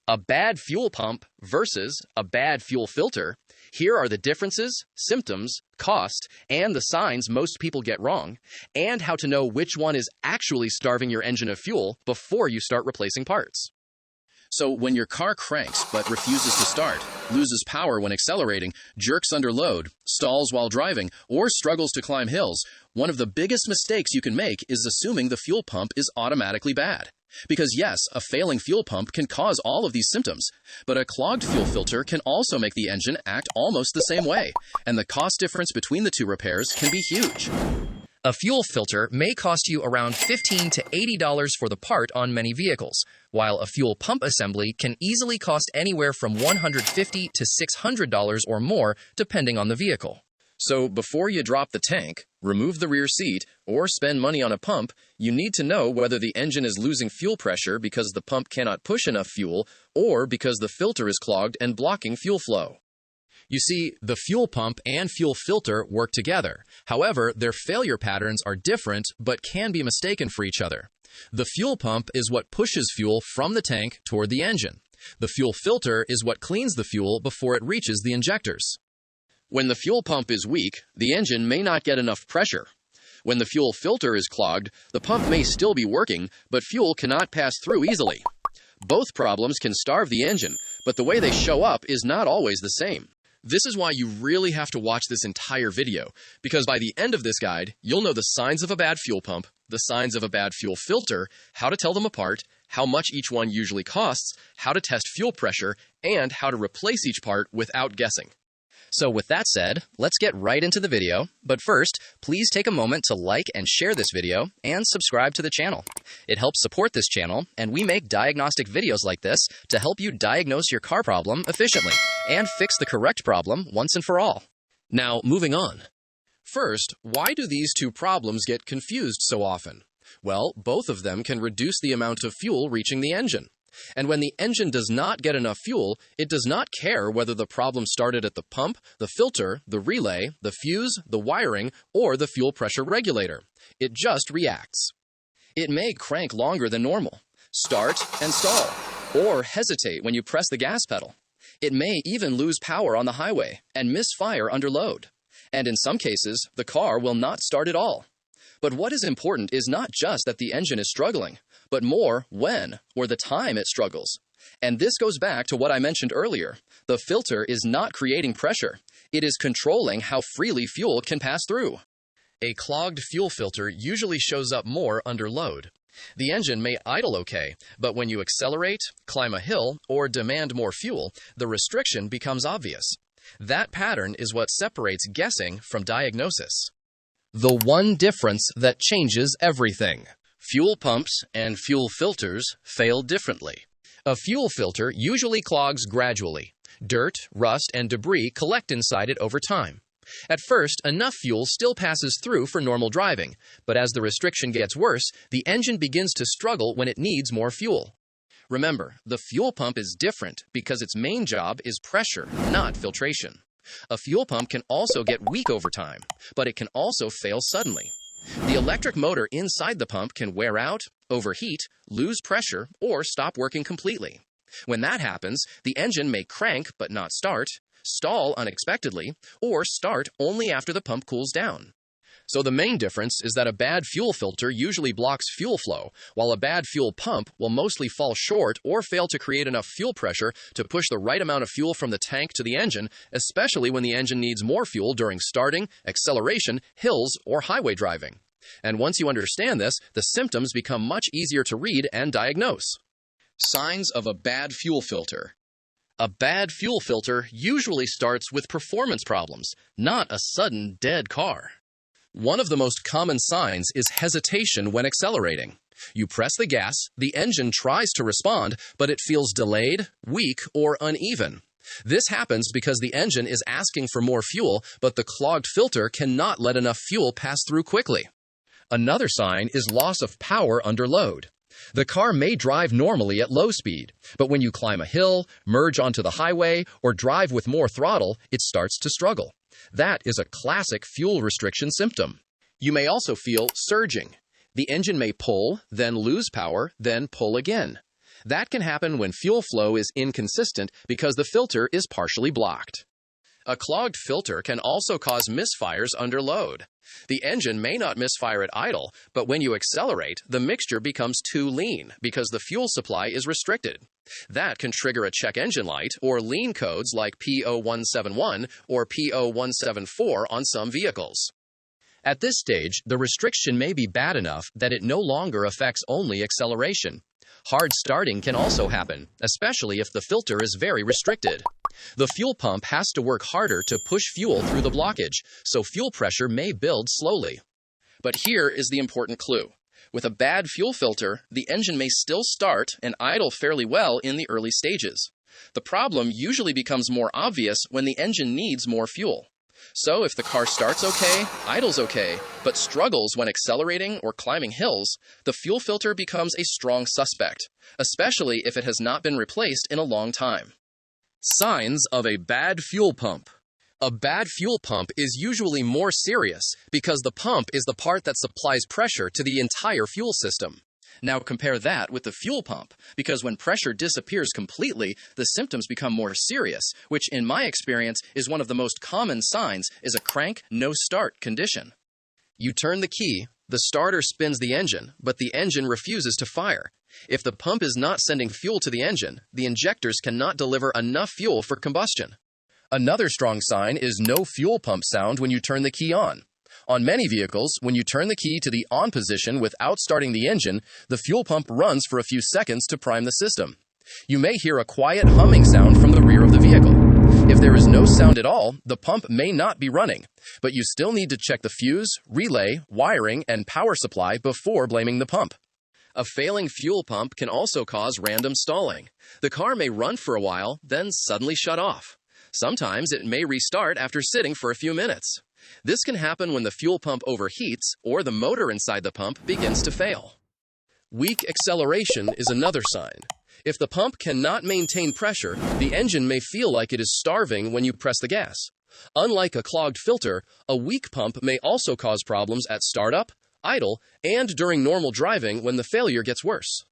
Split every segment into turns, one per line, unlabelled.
A bad fuel pump versus a bad fuel filter. Here are the differences, symptoms, cost, and the signs most people get wrong, and how to know which one is actually starving your engine of fuel before you start replacing parts. So when your car cranks but refuses to start, loses power when accelerating, jerks under load, stalls while driving, or struggles to climb hills, one of the biggest mistakes you can make is assuming the fuel pump is automatically bad. Because yes, a failing fuel pump can cause all of these symptoms, but a clogged fuel filter can also make the engine act almost the same way, and the cost difference between the two repairs can be huge. A fuel filter may cost you around $15 to $80 for the part on many vehicles, while a fuel pump assembly can easily cost anywhere from $150 to $600 or more depending on the vehicle. So before you drop the tank, remove the rear seat, or spend money on a pump, you need to know whether the engine is losing fuel pressure because the pump cannot push enough fuel or because the filter is clogged and blocking fuel flow. You see, the fuel pump and fuel filter work together. However, their failure patterns are different but can be mistaken for each other. The fuel pump is what pushes fuel from the tank toward the engine. The fuel filter is what cleans the fuel before it reaches the injectors. When the fuel pump is weak, the engine may not get enough pressure. When the fuel filter is clogged, the pump may still be working, but fuel cannot pass through easily. Both problems can starve the engine, but the way they show up is not always the same. This is why you really have to watch this entire video, because by the end of this guide, you'll know the signs of a bad fuel pump, the signs of a bad fuel filter, how to tell them apart, how much each one usually costs, how to test fuel pressure, and how to replace each part without guessing. So with that said, let's get right into the video, but first, please take a moment to like and share this video and subscribe to the channel. It helps support this channel, and we make diagnostic videos like this to help you diagnose your car problem efficiently and fix the correct problem once and for all. Now, moving on. First, why do these two problems get confused so often? Well, both of them can reduce the amount of fuel reaching the engine. And when the engine does not get enough fuel, it does not care whether the problem started at the pump, the filter, the relay, the fuse, the wiring, or the fuel pressure regulator. It just reacts. It may crank longer than normal, start and stall, or hesitate when you press the gas pedal. It may even lose power on the highway and misfire under load. And in some cases, the car will not start at all. But what is important is not just that the engine is struggling, but more when or the time it struggles. And this goes back to what I mentioned earlier. The filter is not creating pressure. It is controlling how freely fuel can pass through. A clogged fuel filter usually shows up more under load. The engine may idle okay, but when you accelerate, climb a hill, or demand more fuel, the restriction becomes obvious. That pattern is what separates guessing from diagnosis. The one difference that changes everything. Fuel pumps and fuel filters fail differently. A fuel filter usually clogs gradually. Dirt, rust, and debris collect inside it over time. At first, enough fuel still passes through for normal driving, but as the restriction gets worse, the engine begins to struggle when it needs more fuel. Remember, the fuel pump is different because its main job is pressure, not filtration. A fuel pump can also get weak over time, but it can also fail suddenly. The electric motor inside the pump can wear out, overheat, lose pressure, or stop working completely. When that happens, the engine may crank but not start, stall unexpectedly, or start only after the pump cools down. So the main difference is that a bad fuel filter usually blocks fuel flow, while a bad fuel pump will mostly fall short or fail to create enough fuel pressure to push the right amount of fuel from the tank to the engine, especially when the engine needs more fuel during starting, acceleration, hills, or highway driving. And once you understand this, the symptoms become much easier to read and diagnose. Signs of a bad fuel filter. A bad fuel filter usually starts with performance problems, not a sudden dead car. One of the most common signs is hesitation when accelerating. You press the gas, the engine tries to respond, but it feels delayed, weak, or uneven. This happens because the engine is asking for more fuel, but the clogged filter cannot let enough fuel pass through quickly. Another sign is loss of power under load. The car may drive normally at low speed, but when you climb a hill, merge onto the highway, or drive with more throttle, it starts to struggle. That is a classic fuel restriction symptom. You may also feel surging. The engine may pull, then lose power, then pull again. That can happen when fuel flow is inconsistent because the filter is partially blocked. A clogged filter can also cause misfires under load. The engine may not misfire at idle, but when you accelerate, the mixture becomes too lean because the fuel supply is restricted. That can trigger a check engine light or lean codes like P0171 or P0174 on some vehicles. At this stage, the restriction may be bad enough that it no longer affects only acceleration. Hard starting can also happen, especially if the filter is very restricted. The fuel pump has to work harder to push fuel through the blockage, so fuel pressure may build slowly. But here is the important clue. With a bad fuel filter, the engine may still start and idle fairly well in the early stages. The problem usually becomes more obvious when the engine needs more fuel. So if the car starts okay, idles okay, but struggles when accelerating or climbing hills, the fuel filter becomes a strong suspect, especially if it has not been replaced in a long time. Signs of a bad fuel pump. A bad fuel pump is usually more serious because the pump is the part that supplies pressure to the entire fuel system. Now compare that with the fuel pump, because when pressure disappears completely, the symptoms become more serious, which in my experience is one of the most common signs is a crank, no start condition. You turn the key, the starter spins the engine, but the engine refuses to fire. If the pump is not sending fuel to the engine, the injectors cannot deliver enough fuel for combustion. Another strong sign is no fuel pump sound when you turn the key on. On many vehicles, when you turn the key to the on position without starting the engine, the fuel pump runs for a few seconds to prime the system. You may hear a quiet humming sound from the rear of the vehicle. If there is no sound at all, the pump may not be running, but you still need to check the fuse, relay, wiring, and power supply before blaming the pump. A failing fuel pump can also cause random stalling. The car may run for a while, then suddenly shut off. Sometimes it may restart after sitting for a few minutes. This can happen when the fuel pump overheats or the motor inside the pump begins to fail. Weak acceleration is another sign. If the pump cannot maintain pressure, the engine may feel like it is starving when you press the gas. Unlike a clogged filter, a weak pump may also cause problems at startup, idle, and during normal driving when the failure gets worse.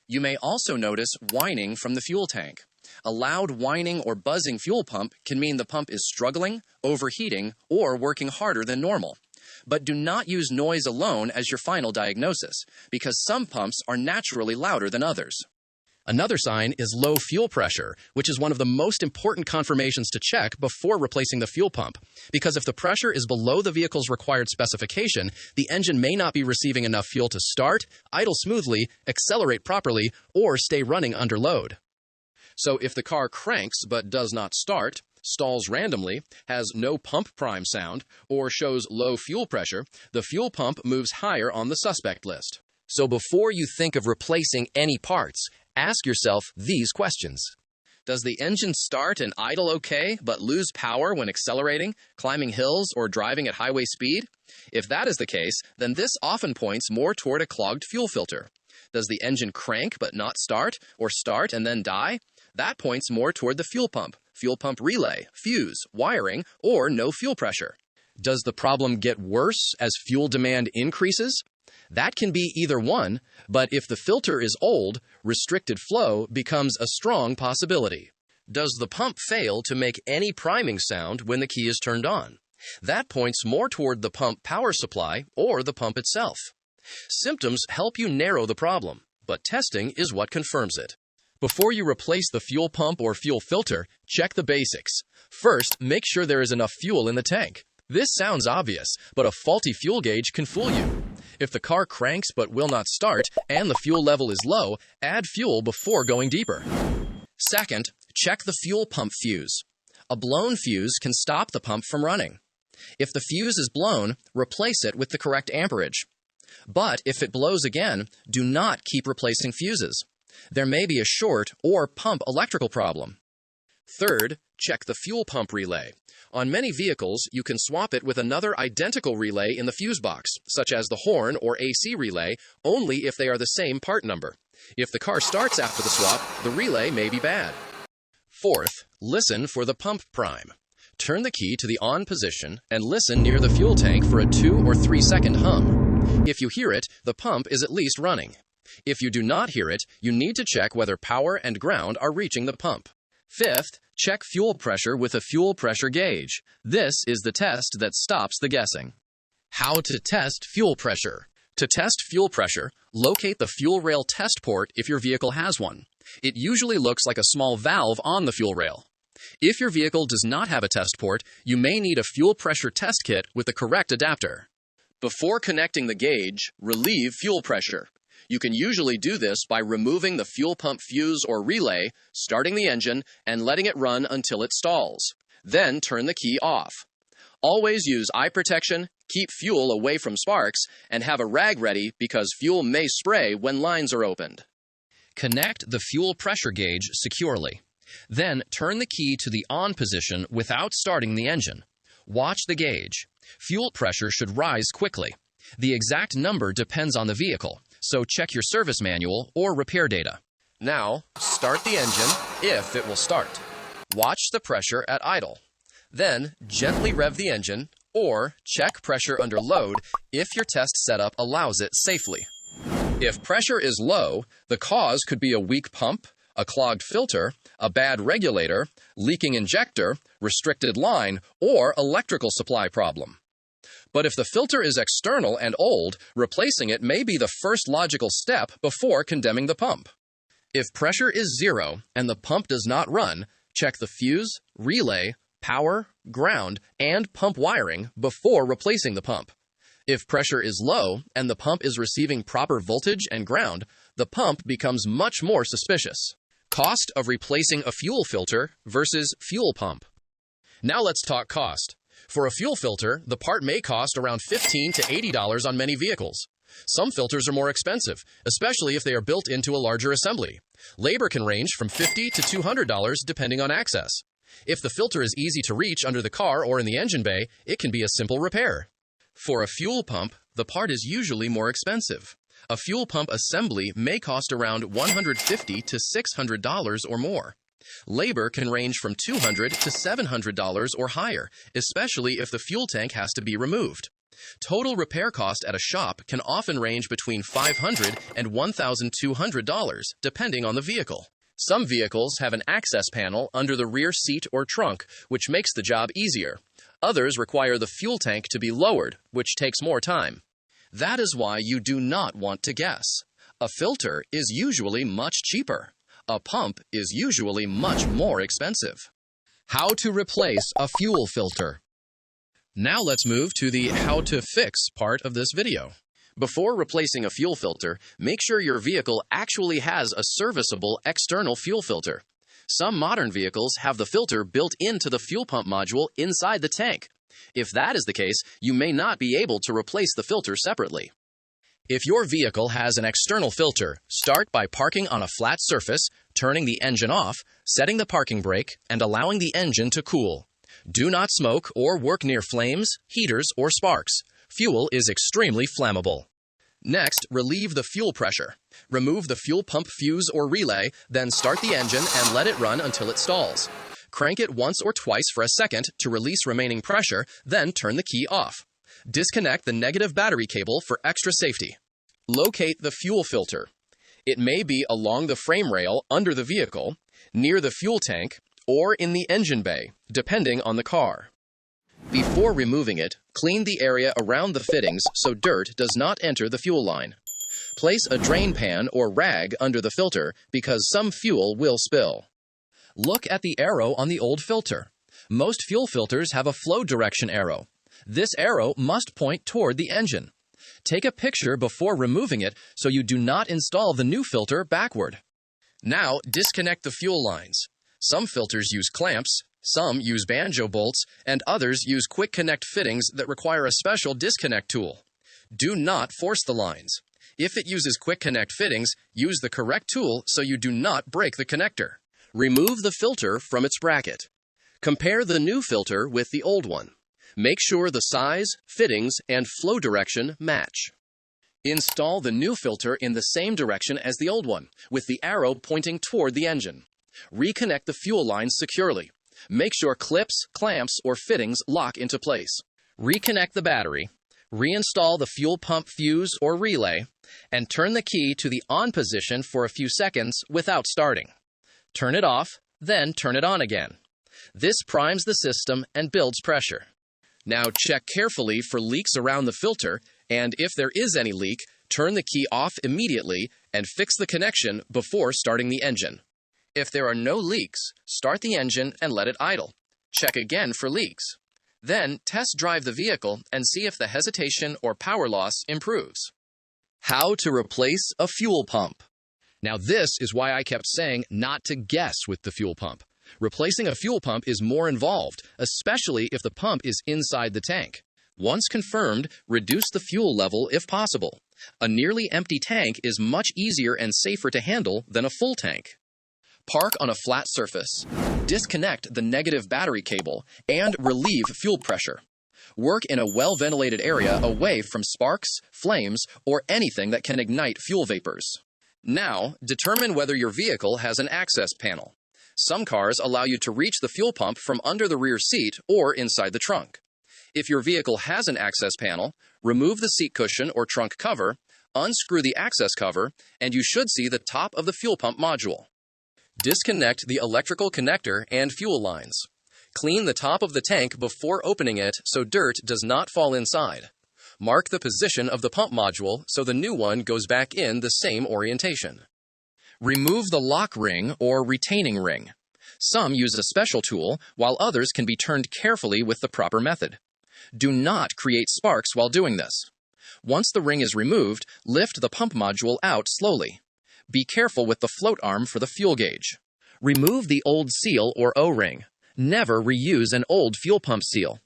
You may also notice whining from the fuel tank. A loud whining or buzzing fuel pump can mean the pump is struggling, overheating, or working harder than normal. But do not use noise alone as your final diagnosis, because some pumps are naturally louder than others. Another sign is low fuel pressure, which is one of the most important confirmations to check before replacing the fuel pump. Because if the pressure is below the vehicle's required specification, the engine may not be receiving enough fuel to start, idle smoothly, accelerate properly, or stay running under load. So if the car cranks but does not start, stalls randomly, has no pump prime sound, or shows low fuel pressure, the fuel pump moves higher on the suspect list. So before you think of replacing any parts, ask yourself these questions. Does the engine start and idle okay, but lose power when accelerating, climbing hills, or driving at highway speed? If that is the case, then this often points more toward a clogged fuel filter. Does the engine crank but not start, or start and then die? That points more toward the fuel pump relay, fuse, wiring, or no fuel pressure. Does the problem get worse as fuel demand increases? That can be either one, but if the filter is old, restricted flow becomes a strong possibility. Does the pump fail to make any priming sound when the key is turned on? That points more toward the pump power supply or the pump itself. Symptoms help you narrow the problem, but testing is what confirms it. Before you replace the fuel pump or fuel filter, check the basics. First, make sure there is enough fuel in the tank. This sounds obvious, but a faulty fuel gauge can fool you. If the car cranks but will not start and the fuel level is low, add fuel before going deeper. Second, check the fuel pump fuse. A blown fuse can stop the pump from running. If the fuse is blown, replace it with the correct amperage. But if it blows again, do not keep replacing fuses. There may be a short or pump electrical problem. Third, check the fuel pump relay. On many vehicles, you can swap it with another identical relay in the fuse box, such as the horn or AC relay, only if they are the same part number. If the car starts after the swap, the relay may be bad. Fourth, listen for the pump prime. Turn the key to the on position and listen near the fuel tank for a 2 or 3 second hum. If you hear it, the pump is at least running. If you do not hear it, you need to check whether power and ground are reaching the pump. Fifth, check fuel pressure with a fuel pressure gauge. This is the test that stops the guessing. How to test fuel pressure. To test fuel pressure, locate the fuel rail test port if your vehicle has one. It usually looks like a small valve on the fuel rail. If your vehicle does not have a test port, you may need a fuel pressure test kit with the correct adapter. Before connecting the gauge, relieve fuel pressure. You can usually do this by removing the fuel pump fuse or relay, starting the engine, and letting it run until it stalls. Then turn the key off. Always use eye protection, keep fuel away from sparks, and have a rag ready because fuel may spray when lines are opened. Connect the fuel pressure gauge securely. Then turn the key to the on position without starting the engine. Watch the gauge. Fuel pressure should rise quickly. The exact number depends on the vehicle, so check your service manual or repair data. Now, start the engine if it will start. Watch the pressure at idle. Then, gently rev the engine or check pressure under load if your test setup allows it safely. If pressure is low, the cause could be a weak pump, a clogged filter, a bad regulator, leaking injector, restricted line, or electrical supply problem. But if the filter is external and old, replacing it may be the first logical step before condemning the pump. If pressure is 0 and the pump does not run, check the fuse, relay, power, ground, and pump wiring before replacing the pump. If pressure is low and the pump is receiving proper voltage and ground, the pump becomes much more suspicious. Cost of replacing a fuel filter versus fuel pump. Now let's talk cost. For a fuel filter, the part may cost around $15 to $80 on many vehicles. Some filters are more expensive, especially if they are built into a larger assembly. Labor can range from $50 to $200 depending on access. If the filter is easy to reach under the car or in the engine bay, it can be a simple repair. For a fuel pump, the part is usually more expensive. A fuel pump assembly may cost around $150 to $600 or more. Labor can range from $200 to $700 or higher, especially if the fuel tank has to be removed. Total repair cost at a shop can often range between $500 and $1,200, depending on the vehicle. Some vehicles have an access panel under the rear seat or trunk, which makes the job easier. Others require the fuel tank to be lowered, which takes more time. That is why you do not want to guess. A filter is usually much cheaper. A pump is usually much more expensive. How to replace a fuel filter. Now let's move to the how to fix part of this video. Before replacing a fuel filter, make sure your vehicle actually has a serviceable external fuel filter. Some modern vehicles have the filter built into the fuel pump module inside the tank. If that is the case, you may not be able to replace the filter separately. If your vehicle has an external filter, start by parking on a flat surface, turning the engine off, setting the parking brake, and allowing the engine to cool. Do not smoke or work near flames, heaters, or sparks. Fuel is extremely flammable. Next, relieve the fuel pressure. Remove the fuel pump fuse or relay, then start the engine and let it run until it stalls. Crank it once or twice for a second to release remaining pressure, then turn the key off. Disconnect the negative battery cable for extra safety. Locate the fuel filter. It may be along the frame rail under the vehicle, near the fuel tank, or in the engine bay, depending on the car. Before removing it, clean the area around the fittings so dirt does not enter the fuel line. Place a drain pan or rag under the filter because some fuel will spill. Look at the arrow on the old filter. Most fuel filters have a flow direction arrow. This arrow must point toward the engine. Take a picture before removing it so you do not install the new filter backward. Now, disconnect the fuel lines. Some filters use clamps, some use banjo bolts, and others use quick connect fittings that require a special disconnect tool. Do not force the lines. If it uses quick connect fittings, use the correct tool so you do not break the connector. Remove the filter from its bracket. Compare the new filter with the old one. Make sure the size, fittings, and flow direction match. Install the new filter in the same direction as the old one, with the arrow pointing toward the engine. Reconnect the fuel lines securely. Make sure clips, clamps, or fittings lock into place. Reconnect the battery. Reinstall the fuel pump fuse or relay, and turn the key to the on position for a few seconds without starting. Turn it off, then turn it on again. This primes the system and builds pressure. Now check carefully for leaks around the filter, and if there is any leak, turn the key off immediately and fix the connection before starting the engine. If there are no leaks, start the engine and let it idle. Check again for leaks. Then test drive the vehicle and see if the hesitation or power loss improves. How to replace a fuel pump. Now this is why I kept saying not to guess with the fuel pump. Replacing a fuel pump is more involved, especially if the pump is inside the tank. Once confirmed, reduce the fuel level if possible. A nearly empty tank is much easier and safer to handle than a full tank. Park on a flat surface. Disconnect the negative battery cable and relieve fuel pressure. Work in a well-ventilated area away from sparks, flames, or anything that can ignite fuel vapors. Now, determine whether your vehicle has an access panel. Some cars allow you to reach the fuel pump from under the rear seat or inside the trunk. If your vehicle has an access panel, remove the seat cushion or trunk cover, unscrew the access cover, and you should see the top of the fuel pump module. Disconnect the electrical connector and fuel lines. Clean the top of the tank before opening it so dirt does not fall inside. Mark the position of the pump module so the new one goes back in the same orientation. Remove the lock ring or retaining ring. Some use a special tool, while others can be turned carefully with the proper method. Do not create sparks while doing this. Once the ring is removed, lift the pump module out slowly. Be careful with the float arm for the fuel gauge. Remove the old seal or O-ring. Never reuse an old fuel pump seal.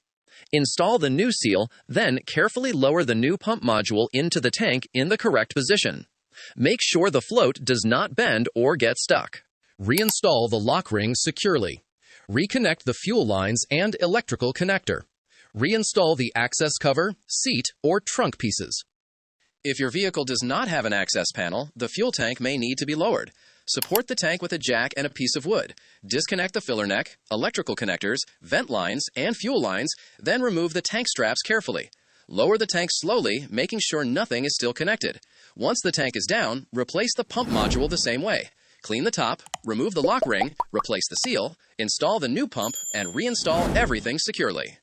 Install the new seal, then carefully lower the new pump module into the tank in the correct position. Make sure the float does not bend or get stuck. Reinstall the lock ring securely. Reconnect the fuel lines and electrical connector. Reinstall the access cover, seat, or trunk pieces. If your vehicle does not have an access panel, the fuel tank may need to be lowered. Support the tank with a jack and a piece of wood. Disconnect the filler neck, electrical connectors, vent lines, and fuel lines, then remove the tank straps carefully. Lower the tank slowly, making sure nothing is still connected. Once the tank is down, replace the pump module the same way. Clean the top, remove the lock ring, replace the seal, install the new pump, and reinstall everything securely.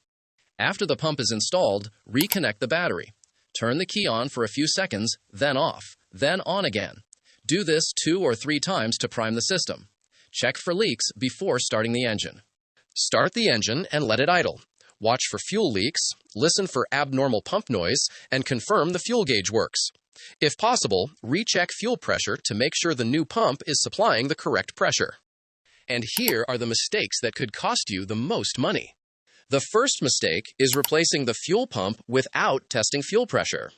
After the pump is installed, reconnect the battery. Turn the key on for a few seconds, then off, then on again. Do this 2 or 3 times to prime the system. Check for leaks before starting the engine. Start the engine and let it idle. Watch for fuel leaks, listen for abnormal pump noise, and confirm the fuel gauge works. If possible, recheck fuel pressure to make sure the new pump is supplying the correct pressure. And here are the mistakes that could cost you the most money. The first mistake is replacing the fuel pump without testing fuel pressure.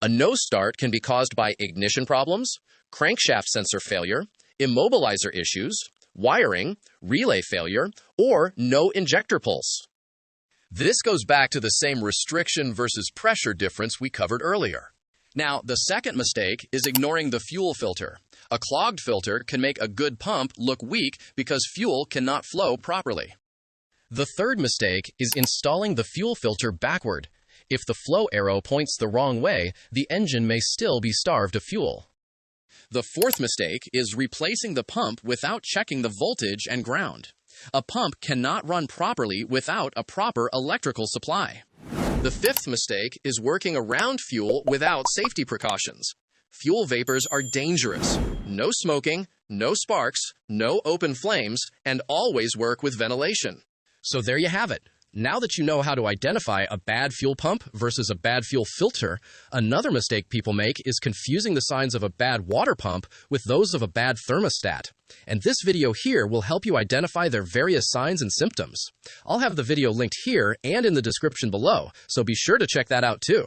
A no start can be caused by ignition problems, crankshaft sensor failure, immobilizer issues, wiring, relay failure, or no injector pulse. This goes back to the same restriction versus pressure difference we covered earlier. Now, the second mistake is ignoring the fuel filter. A clogged filter can make a good pump look weak because fuel cannot flow properly. The third mistake is installing the fuel filter backward. If the flow arrow points the wrong way, the engine may still be starved of fuel. The fourth mistake is replacing the pump without checking the voltage and ground. A pump cannot run properly without a proper electrical supply. The fifth mistake is working around fuel without safety precautions. Fuel vapors are dangerous. No smoking, no sparks, no open flames, and always work with ventilation. So there you have it. Now that you know how to identify a bad fuel pump versus a bad fuel filter, another mistake people make is confusing the signs of a bad water pump with those of a bad thermostat. And this video here will help you identify their various signs and symptoms. I'll have the video linked here and in the description below, so be sure to check that out too.